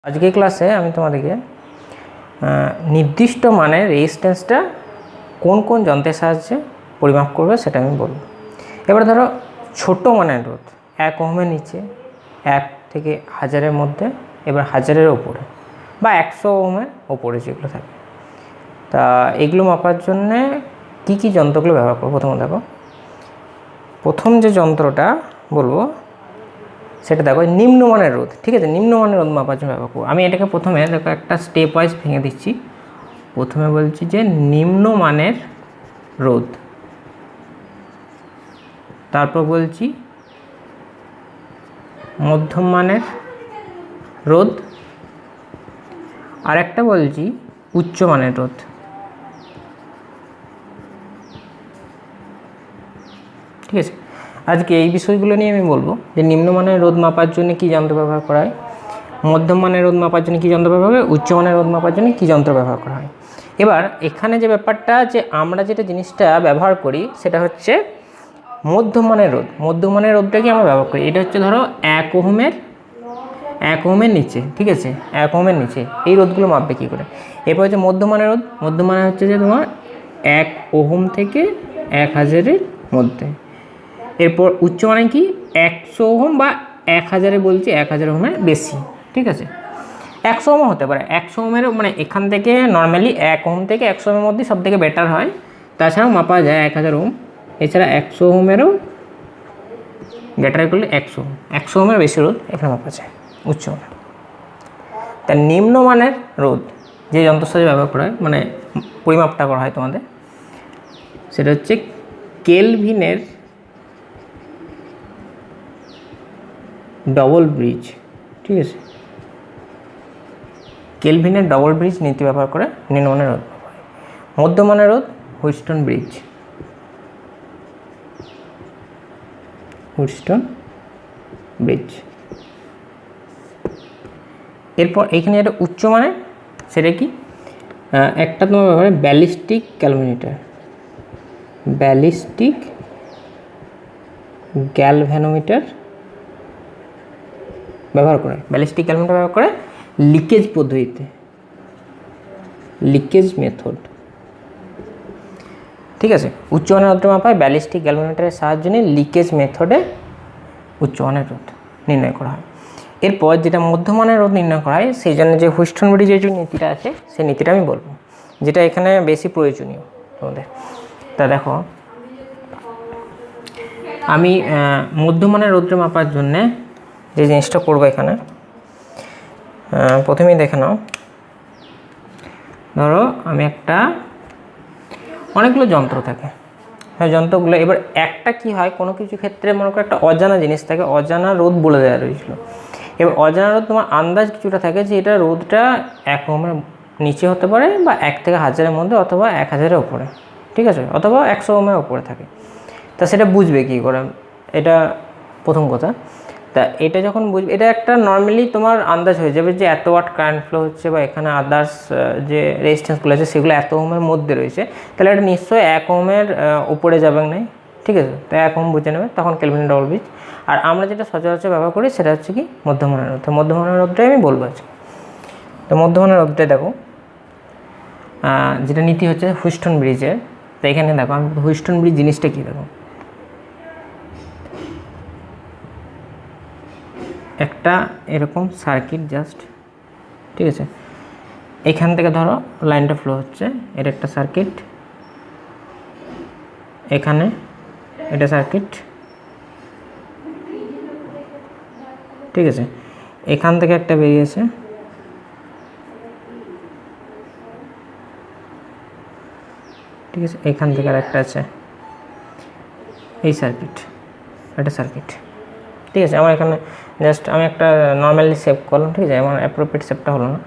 আজকে ক্লাসে আমি তোমাদেরকে নির্দিষ্ট মানের রেজিস্ট্যান্সটা কোন কোন যন্ত্রের সাহায্যে পরিমাপ করবে সেটা আমি বলবো। এবার ধরো ছোট মানের রোধ 1 ওহমের নিচে, 1 থেকে 1000-এর মধ্যে, এবার 1000-এর ওপরে বা 100 ওহমের ওপরে যেগুলো থাকে, তা এগুলো মাপার জন্যে কী কী যন্ত্রগুলো ব্যবহার করবো। প্রথম যে যন্ত্রটা বলবো সেটা দেখো নিম্নমানের রোধ। ঠিক আছে, নিম্নমানের রোধ মাপার জন্য ব্যবহার করবো। আমি এটাকে প্রথমে দেখো একটা স্টেপ ওয়াইজ ভেঙে দিচ্ছি। প্রথমে বলছি যে নিম্নমানের রোধ, তারপর বলছি মধ্যম মানের রোধ, আর একটা বলছি উচ্চমানের রোধ। ঠিক আছে, আজকে এই বিষয়গুলো নিয়ে আমি বলবো যে নিম্নমানের রোধ মাপার জন্য কী যন্ত্র ব্যবহার করা হয়, মধ্যম মানের রোধ মাপার জন্য কী যন্ত্র ব্যবহার হয়, উচ্চমানের রোধ মাপার জন্য কী যন্ত্র ব্যবহার করা হয়। এবার এখানে যে ব্যাপারটা, যে আমরা যেটা জিনিসটা ব্যবহার করি সেটা হচ্ছে মধ্যম মানের রোধ। মধ্যম মানের রোধটাকে আমরা ব্যবহার করি, এটা হচ্ছে ধরো 1 ওহমের নিচে। ঠিক আছে, 1 ওহমের নিচে এই রোধগুলো মাপবে কী করে। এরপর হচ্ছে মধ্যম মানের রোধ। মধ্যম মানে হচ্ছে যে তোমার 1 ওহম থেকে 1000-এর মধ্যে। এরপর উচ্চ মানে কি 100 ওহম বা 1000-এ বলছি 1000 ওহমের বেশি। ঠিক আছে, 100 ওহম হতে পারে, 100 ওহমের মানে এখান থেকে নর্মালি 1 ওহম থেকে 100 ওহমের মধ্যে সব থেকে বেটার হয়। তাছাড়াও মাপা যায় 1000 ওহম, এছাড়া 100 ওহমেরও বেটার করলে 100 ওহমের বেশি রোধ এখানে মাপা যায় উচ্চ মানে। তার নিম্নমানের রোধ যে যন্ত্রের সাথে ব্যবহার করা হয়, মানে পরিমাপটা করা হয় তোমাদের, সেটা হচ্ছে কেলভিনের ডবল ব্রিজ। ঠিক আছে, কেলভিনের ডবল ব্রিজ নীতি ব্যবহার করে নিম্নমানের রোধ। মধ্যমানের রোধ হুইটস্টোন ব্রিজ। এরপর এখানে একটা উচ্চমানের, সেটা কি একটা তোমার ব্যবহার হয় ব্যালিস্টিক গ্যালভানোমিটার ব্যবহার করে। ব্যালিস্টিক গ্যালভানোমিটার ব্যবহার করে লিকেজ পদ্ধতিতে, লিকেজ মেথড। ঠিক আছে, উচ্চমানের রোধ মাপা হয় ব্যালিস্টিক গ্যালভানোমিটারের সাহায্যে নিয়ে লিকেজ মেথডে উচ্চমানের রোধ নির্ণয় করা হয়। এরপর যেটা মধ্যমানের রোধ নির্ণয় করা হয়, সেই জন্য যে হুইটস্টোন ব্রিজের যে নীতিটা আছে সেই নীতিটা আমি বলবো, যেটা এখানে বেশি প্রয়োজনীয় তোমাদের। তা দেখো, আমি মধ্যমানের রোধটা মাপার জন্যে যে জিনিসটা করবো এখানে, প্রথমেই দেখে নাও। ধরো আমি অনেকগুলো যন্ত্র থাকে, হ্যাঁ যন্ত্রগুলো, এবার একটা কি হয়, কোনো কিছু ক্ষেত্রে মনে করো একটা অজানা জিনিস থাকে, অজানা রোধ বলে দেওয়া রয়েছিল। এবার অজানা রোধ তোমার আন্দাজ কিছুটা থাকে যে এটা রোধটা 1 ওহমের নিচে হতে পারে, বা 1 থেকে 1000-এর মধ্যে, অথবা 1000-এর ওপরে। ঠিক আছে, অথবা 100 ওহমের ওপরে থাকে। তা সেটা বুঝবে কী করে, এটা প্রথম কথা। তা এটা যখন বুঝবে, এটা একটা নর্মালি তোমার আন্দাজ হয়ে যাবে যে এত ওয়াট কারেন্ট ফ্লো হচ্ছে, বা এখানে আদার্স যে রেজিস্ট্যান্সগুলো আছে সেগুলো এত ওহমের মধ্যে রয়েছে, তাহলে এটা নিশ্চয়ই 1 ওহমের উপরে যাবে না। ঠিক আছে, তো 1 ওহম বুঝে নেবে, তখন কেলভিন ডবল ব্রিজ। আর আমরা যেটা সচরাচর ব্যবহার করি সেটা হচ্ছে কি মধ্যমানের রোধ। মধ্যমানের রোধটাই আমি বলবো আজকে। তো মধ্যমানের রোধটাই দেখো, যেটা নীতি হচ্ছে হুইটস্টোন ব্রিজের। তো এখানে দেখো, আমি হুইটস্টোন ব্রিজ জিনিসটা কী দেখো, একটা এরকম সার্কিট জাস্ট। ঠিক আছে, এখান থেকে ধরো লাইনটা ফ্লো হচ্ছে, এটা একটা সার্কিট, এখানে এটা সার্কিট। ঠিক আছে, এখান থেকে একটা বেরিয়েছে, ঠিক আছে, এখান থেকে আর একটা আছে, এই সার্কিট, এটা সার্কিট। ঠিক আছে, আমার এখানে জাস্ট আমি একটা নর্মালি সেভ করলাম। ঠিক আছে, আমার অ্যাপ্রোপ্রিয়েট সেভটা হলো না।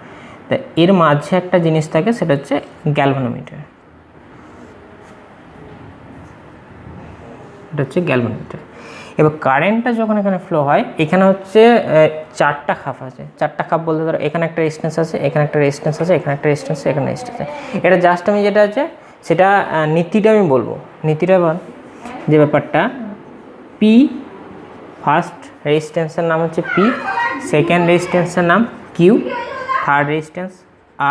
তা এর মাঝে একটা জিনিস থাকে, সেটা হচ্ছে গ্যালভানোমিটার। এটা হচ্ছে গ্যালভানোমিটার। এবার কারেন্টটা যখন এখানে ফ্লো হয়, এখানে হচ্ছে 4টা খাপ আছে। 4টা খাপ বলতে ধরো এখানে একটা রেজিস্ট্যান্স আছে, এখানে একটা রেজিস্ট্যান্স আছে, এখানে একটা রেজিস্ট্যান্স আছে, এখানে রেজিস্ট্যান্স আছে। এটা জাস্ট আমি যেটা আছে সেটা নীতিটা আমি বলবো। নীতিটা যে ব্যাপারটা, পি ফার্স্ট রেজিস্ট্যান্সের নাম হচ্ছে পি, সেকেন্ড রেজিস্ট্যান্সের নাম কিউ, থার্ড রেজিস্ট্যান্স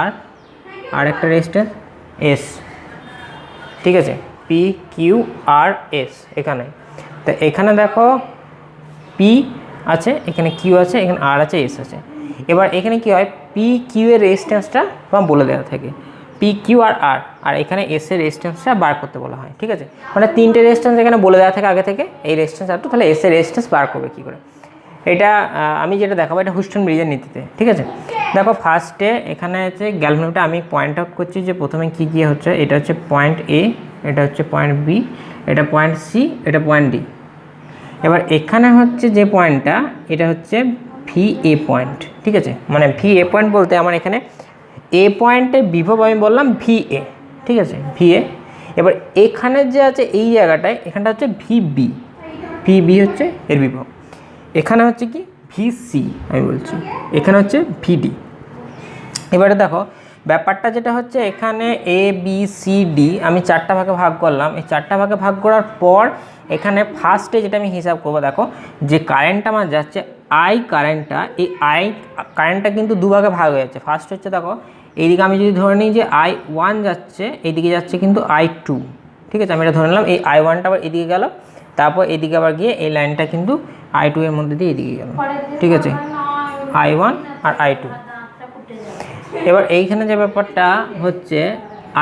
আর, আর একটা রেজিস্ট্যান্স এস, ঠিক আছে, পি কিউ আর এস এখানে। তো এখানে দেখো পি আছে, এখানে কিউ আছে, এখানে আর আছে, এস আছে। এবার এখানে কি হয়, পি কিউ এর রেজিস্ট্যান্সটা তোমার বলে দেওয়া থাকে, পি কিউ আর আর, আর এখানে এস এর রেজিস্ট্যান্সটা বার করতে বলা হয়, ঠিক আছে। মানে তিনটে রেজিস্ট্যান্স এখানে বলে দেওয়া থাকে আগে থেকে, এই রেজিস্ট্যান্স আর তো, তাহলে এস এর রেজিস্ট্যান্স বার করবে কী করে। এটা আমি যেটা দেখাবো এটা হুস্টন ব্রিজের নীতিতে, ঠিক আছে। দেখো ফার্স্টে এখানে হচ্ছে গ্যালভানোমিটার, আমি পয়েন্ট আউট করছি যে প্রথমে কী কী হচ্ছে। এটা হচ্ছে পয়েন্ট এ, এটা হচ্ছে পয়েন্ট বি, এটা পয়েন্ট সি, এটা পয়েন্ট ডি। এবার এখানে হচ্ছে যে পয়েন্টটা, এটা হচ্ছে ভি এ পয়েন্ট, ঠিক আছে। মানে ভি এ পয়েন্ট বলতে আমার এখানে এ পয়েন্টের বিভব আমি বললাম ভি এ, ঠিক আছে, ভি এ। এবার এখানে যে আছে এই জায়গাটায়, এখানটা হচ্ছে ভি বি, ভি বি হচ্ছে এর বিভব। এখানে হচ্ছে কি ভি সি আমি বলছি, এখানে হচ্ছে ভি ডি। এবারে দেখো ব্যাপারটা যেটা হচ্ছে, এখানে এ বি সি ডি আমি চারটা ভাগে ভাগ করলাম। এই চারটা ভাগে ভাগ করার পর এখানে ফার্স্টে যেটা আমি হিসাব করবো, দেখো যে কারেন্টটা আমার যাচ্ছে আই কারেন্টটা, এই আই কারেন্টটা কিন্তু দুভাগে ভাগ হয়ে যাচ্ছে। ফার্স্ট হচ্ছে দেখো এইদিকে আমি যদি ধরে নিই যে আই ওয়ান যাচ্ছে, এইদিকে যাচ্ছে কিন্তু আই টু, ঠিক আছে। আমি এটা ধরে নিলাম, এই আই ওয়ানটা আবার এদিকে গেল, তারপর এদিকে আবার গিয়ে এই লাইনটা কিন্তু আই টু এর মধ্যে দিয়ে এদিকে গেল, ঠিক আছে, আই ওয়ান আর আই টু। এবার এইখানে যে ব্যাপারটা হচ্ছে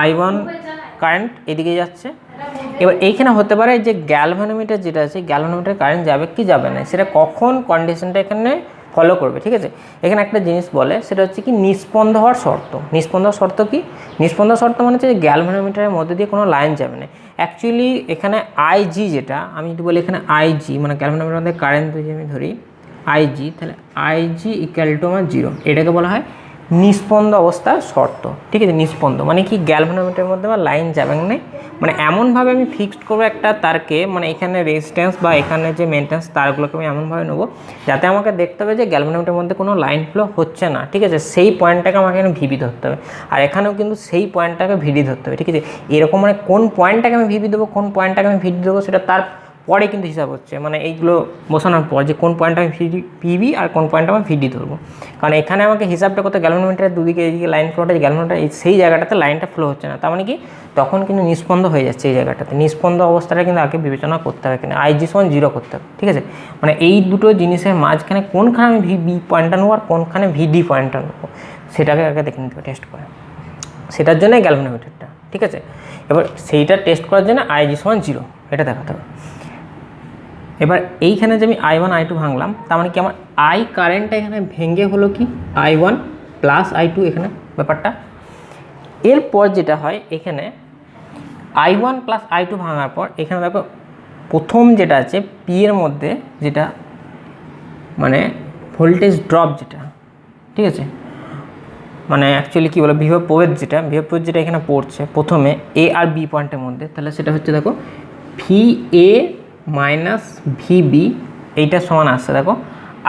আই ওয়ান কারেন্ট এদিকে যাচ্ছে। এবার এইখানে হতে পারে যে গ্যালভানোমিটার যেটা আছে, গ্যালভানোমিটার কারেন্ট যাবে কি যাবে না, সেটা কখন কন্ডিশনটা এখানে ফলো করবে, ঠিক আছে। এখানে একটা জিনিস বলে, সেটা হচ্ছে কি নিস্পন্দ হওয়ার শর্ত। নিস্পন্দ হওয়ার শর্ত কি, নিস্পন্দ শর্ত মানে হচ্ছে যে গ্যালভানোমিটারের মধ্যে দিয়ে কোনো লাইন যাবে না। অ্যাকচুয়ালি এখানে আইজি যেটা আমি যদি বলি, এখানে আইজি মানে গ্যালভানোমিটারের মধ্যে কারেন্ট যদি আমি ধরি আইজি, তাহলে আইজি ইকুয়াল টু আমার 0, এটাকে বলা হয় নিস্পন্দ অবস্থার শর্ত, ঠিক আছে। নিস্পন্দ মানে কি, গ্যালভানোমিটারের মধ্যে আমার লাইন যাবে না, মানে এমনভাবে আমি ফিক্সড করবো একটা তারকে, মানে এখানে রেজিস্ট্যান্স বা এখানে যে মেনটেন্স তারগুলোকে আমি এমনভাবে নেবো যাতে আমাকে দেখতে হবে যে গ্যালভানোমিটারের মধ্যে কোনো লাইন ফ্লো হচ্ছে না, ঠিক আছে। সেই পয়েন্টটাকে আমাকে এখানে ভিবি ধরতে হবে, আর এখানেও কিন্তু সেই পয়েন্টটাকে ভিডি ধরতে হবে, ঠিক আছে। এরকম মানে কোন পয়েন্টটাকে আমি ভিবি দেবো, কোন পয়েন্টটাকে আমি ভিডি দেবো, সেটা তার পরে কিন্তু হিসাব হচ্ছে, মানে এইগুলো বসানোর পর যে কোন পয়েন্টটা আমি পিবি আর কোন পয়েন্টটা আমি ভিডি ধরবো। কারণ এখানে আমাকে হিসাবটা করতে গ্যালভানোমিটারের দুদিকে এইদিকে লাইন ফ্লোটা, গ্যালভানোমিটার সেই জায়গাটাতে লাইনটা ফ্লো হচ্ছে না, তার মানে কি তখন কিন্তু নিস্পন্দ হয়ে যাচ্ছে এই জায়গাটাতে। নিস্পন্দ অবস্থাটা কিন্তু আগে বিবেচনা করতে হবে, এখানে আইজি সমান 0 করতে হবে, ঠিক আছে। মানে এই দুটো জিনিসের মাঝখানে কোনখানে আমি ভি পয়েন্টটা নেবো আর কোনখানে ভিডি পয়েন্টটা নেবো, সেটাকে আগে দেখে নিতে হবে টেস্ট করে, সেটার জন্য গ্যালভানোমিটারটা, ঠিক আছে। এবার সেইটা টেস্ট করার জন্য আইজি সমান 0 এটা দেখাতে হবে। এবার এইখানে যে আমি আই ওয়ান আই টু ভাঙলাম, তার মানে কি আমার আই কারেন্টটা এখানে ভেঙে হলো কি I one plus I two, এখানে ব্যাপারটা। এরপর যেটা হয়, এখানে I one plus I two ভাঙার পর এখানে দেখো প্রথম যেটা আছে পি এর মধ্যে, যেটা মানে ভোল্টেজ ড্রপ যেটা, ঠিক আছে, মানে অ্যাকচুয়ালি কী বলে বিভব প্রভেদ যেটা এখানে পড়ছে প্রথমে এ আর বি পয়েন্টের মধ্যে, তাহলে সেটা হচ্ছে দেখো V A minus V B, এইটা সমান আসছে দেখো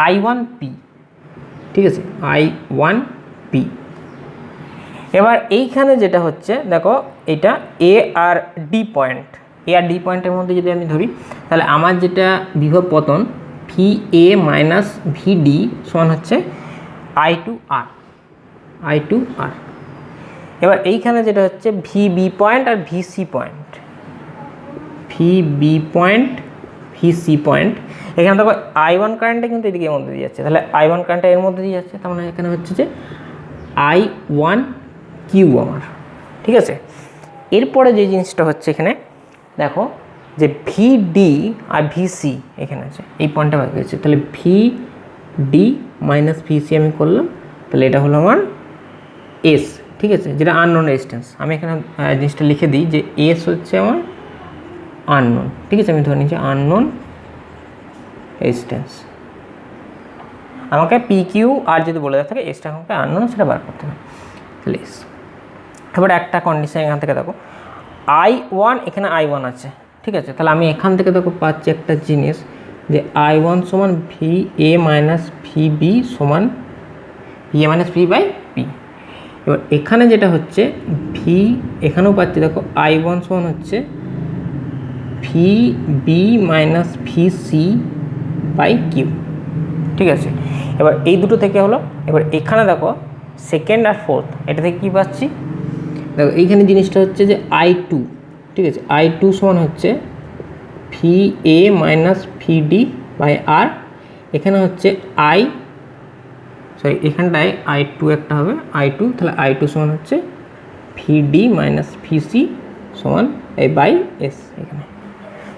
আই ওয়ান পি, ঠিক আছে, আই ওয়ান পি। এবার এইখানে যেটা হচ্ছে দেখো এটা এ আর ডি পয়েন্ট, এ আর ডি পয়েন্টের মধ্যে যদি আমি ধরি, তাহলে আমার যেটা বিভব পতন V A minus V D সমান হচ্ছে I two R, I two R. এবার এইখানে যেটা হচ্ছে ভি বি পয়েন্ট আর V C point, V B point V C point. এখানে দেখো আই ওয়ান কারেন্টটা কিন্তু এদিকে এর মধ্যে দিয়ে যাচ্ছে, তাহলে আই ওয়ান কারেন্টটা এর মধ্যে দিয়ে যাচ্ছে, তার মানে এখানে হচ্ছে যে আই ওয়ান কিউ আমার, ঠিক আছে। এরপরে যে জিনিসটা হচ্ছে এখানে দেখো যে ভি ডি আর ভি সি এখানে আছে, এই পয়েন্টটা বাকি আছে, তাহলে V D minus V C আমি করলাম, তাহলে এটা হলো আমার এস, ঠিক আছে, যেটা আননোন রেজিস্ট্যান্স। আমি এখানে জিনিসটা লিখে দিই যে এস হচ্ছে আমার আননোন, ঠিক আছে, আমি ধরে নিচ্ছি আননোন রেজিস্ট্যান্স। আমাকে পি কিউ আর যদি বলে দেওয়া থাকে এসটা আমাকে আননোন, সেটা বার করতে হবে, তাহলে এস। এবার একটা কন্ডিশন এখান থেকে দেখো আই ওয়ান, এখানে আই ওয়ান আছে, ঠিক আছে, তাহলে আমি এখান থেকে দেখো পাচ্ছি একটা জিনিস যে আই ওয়ান সমান V A minus V B সমান V A minus V by P. এবার এখানে যেটা হচ্ছে ভি, এখানেও পাচ্ছি দেখো আই ওয়ান সমান হচ্ছে V B minus V C by Q, ঠিক আছে। এবার এই দুটো থেকে হলো। এবার এখানে দেখো সেকেন্ড আর ফোর্থ, এটা থেকে কী পাচ্ছি, দেখো এইখানে জিনিসটা হচ্ছে যে I2, ঠিক আছে, I2 সমান হচ্ছে VA মাইনাস VD বাই আর, এখানে হচ্ছে এখানটায় I2 একটা হবে I2, তাহলে I2 সমান হচ্ছে VD মাইনাস VC সমান এই বাই এস, এখানে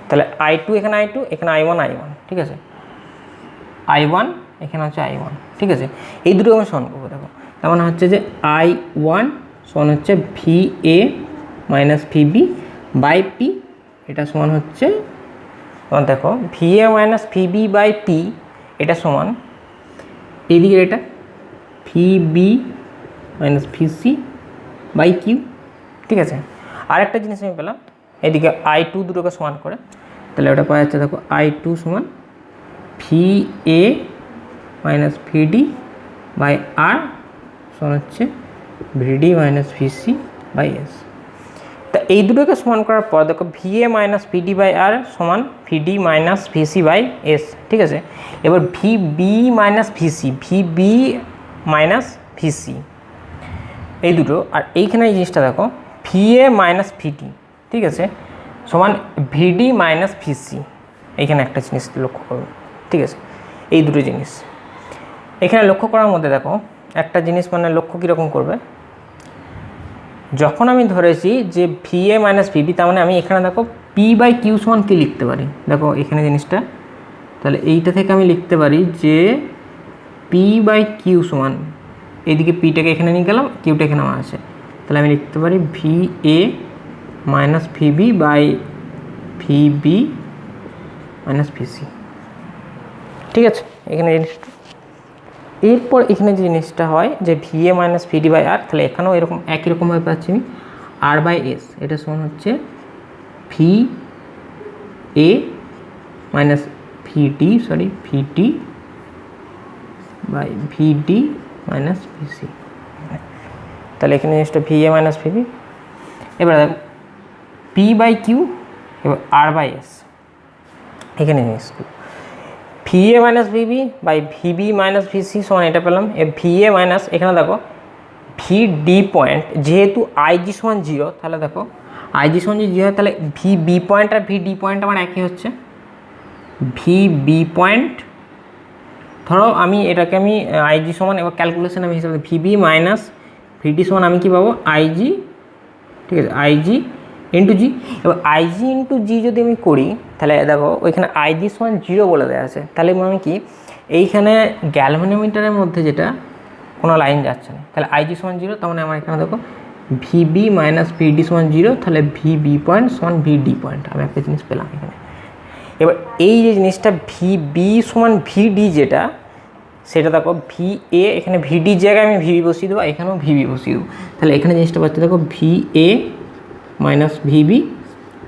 তাহলে I2 এখানে I2, এখানে I1, ঠিক আছে, I1 এখানে হচ্ছে I1, ঠিক আছে, এই দুটো আমি সমান করবো। দেখো তার মানে হচ্ছে যে I1 সমান হচ্ছে VA minus VB by P, এটা সমান হচ্ছে তোমার দেখো VA minus VB by P, এটা সমান এইদিকে এটা VB minus VC by Q, ঠিক আছে। আরেকটা জিনিস আমি পেলাম এদিকে I2 দুটোকে সমান করে, তাহলে ওটা পাওয়া যাচ্ছে দেখো I2 সমান VA minus VD by R সমান হচ্ছে VD minus VC by S. তা এই দুটোকে সমান করার পর দেখো VA minus VD by R সমান VD minus VC by S, ঠিক আছে। এবার VB minus VC, VB minus VC এই দুটো, আর এইখানে এই জিনিসটা দেখো VA মাইনাস VD, ঠিক আছে, সমান VD মাইনাস VC, এইখানে একটা জিনিস লক্ষ্য করবে, ঠিক আছে। এই দুটো জিনিস এখানে লক্ষ্য করার মধ্যে দেখো একটা জিনিস মানে লক্ষ্য কীরকম করবে, যখন আমি ধরেছি যে VA মাইনাস VB, তার মানে আমি এখানে দেখো P বাই কিউ সমান কী লিখতে পারি, দেখো এখানে জিনিসটা, তাহলে এইটা থেকে আমি লিখতে পারি যে P বাই কিউ সমান, এইদিকে পিটাকে এখানে নিয়ে গেলাম, কিউটা এখানে আমার আছে, তাহলে আমি লিখতে পারি VA minus VB by VB minus VC, ঠিক আছে। এখানে জিনিসটা এরপর এখানে যে জিনিসটা হয় যে VA মাইনাস VD বাই আর, তাহলে এখানেও এরকম একই রকমভাবে পাচ্ছি আমি আর বাই এস, এটা সমান হচ্ছে VA minus VD by VD minus VC, তাহলে এখানে জিনিসটা VA মাইনাস VB। এবার দেখো P বাই কিউ এবার আর বাই এস, এখানে জিনিসগুলো VA minus VB by VB minus VC সমান এটা পেলাম। VA মাইনাস এখানে দেখো VD পয়েন্ট, যেহেতু IG সমান 0, তাহলে দেখো IG সমান যদি 0 হয় তাহলে VB পয়েন্ট আর VD পয়েন্ট আমার একই হচ্ছে। VB পয়েন্ট ধরো আমি এটাকে আমি IG সমান, এবার ক্যালকুলেশন আমি হিসাবে VB মাইনাস VD সমান আমি কী পাবো IG, ঠিক আছে, IG ইন্টু জি। এবার IG ইন্টু জি যদি আমি করি তাহলে দেখো ওইখানে IG সমান 0 বলে দেওয়া আছে, তাহলে মানে কি এইখানে গ্যালভানোমিটারের মধ্যে যেটা কোনো লাইন যাচ্ছে না, তাহলে IG সমান 0, তার মানে আমার এখানে দেখো VB মাইনাস VD সমান 0, তাহলে VB পয়েন্ট সমান VD পয়েন্ট, আমি একটা জিনিস পেলাম এখানে। এবার এই যে জিনিসটা VB সমান VD যেটা, সেটা দেখো VA, এখানে VD জায়গায় আমি VB বসিয়ে দেবো, এখানেও VB বসিয়ে দেবো, তাহলে এখানে জিনিসটা পাচ্ছি দেখো VA minus VB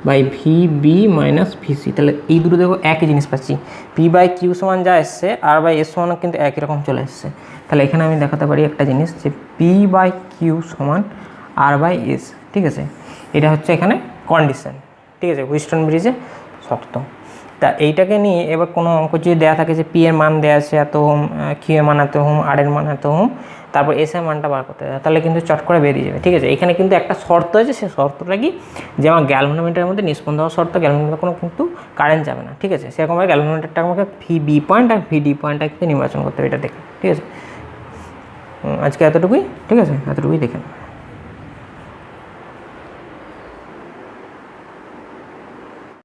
by VB minus VC, তাহলে এই দুটো দেখো একই জিনিস পাচ্ছি। P বাই কিউ সমান যা এসছে আর বাই এস সমান কিন্তু একই রকম চলে এসছে, তাহলে এখানে আমি দেখাতে পারি একটা জিনিস যে P বাই কিউ সমান আর বাই এস, ঠিক আছে, এটা হচ্ছে এখানে কন্ডিশন, ঠিক আছে, হুইস্টন ব্রিজে শর্ত। তা এইটাকে নিয়ে এবার কোনো অঙ্ক যদি দেওয়া থাকে যে P এর মান দেওয়া আছে এত ওহম, কিউ এর মান এত ওহম, আর এর মান এত ওহম, তারপর এস এর মানটা বার করতে হবে, তাহলে কিন্তু চট করে বেরিয়ে যাবে, ঠিক আছে। এখানে কিন্তু একটা শর্ত আছে, সেই শর্তটা কি যে আমার গ্যালভানোমিটারের মধ্যে নিষ্পন্দ হওয়ার শর্ত, গ্যালভানোমিটারে কোনো কিন্তু কারেন্ট যাবে না, ঠিক আছে। সেরকমভাবে গ্যালভানোমিটারটা আমাকে VB পয়েন্ট আর VD পয়েন্টটা কিন্তু নির্বাচন করতে হবে, এটা দেখে, ঠিক আছে। আজকে এতটুকুই, ঠিক আছে, এতটুকুই দেখেন।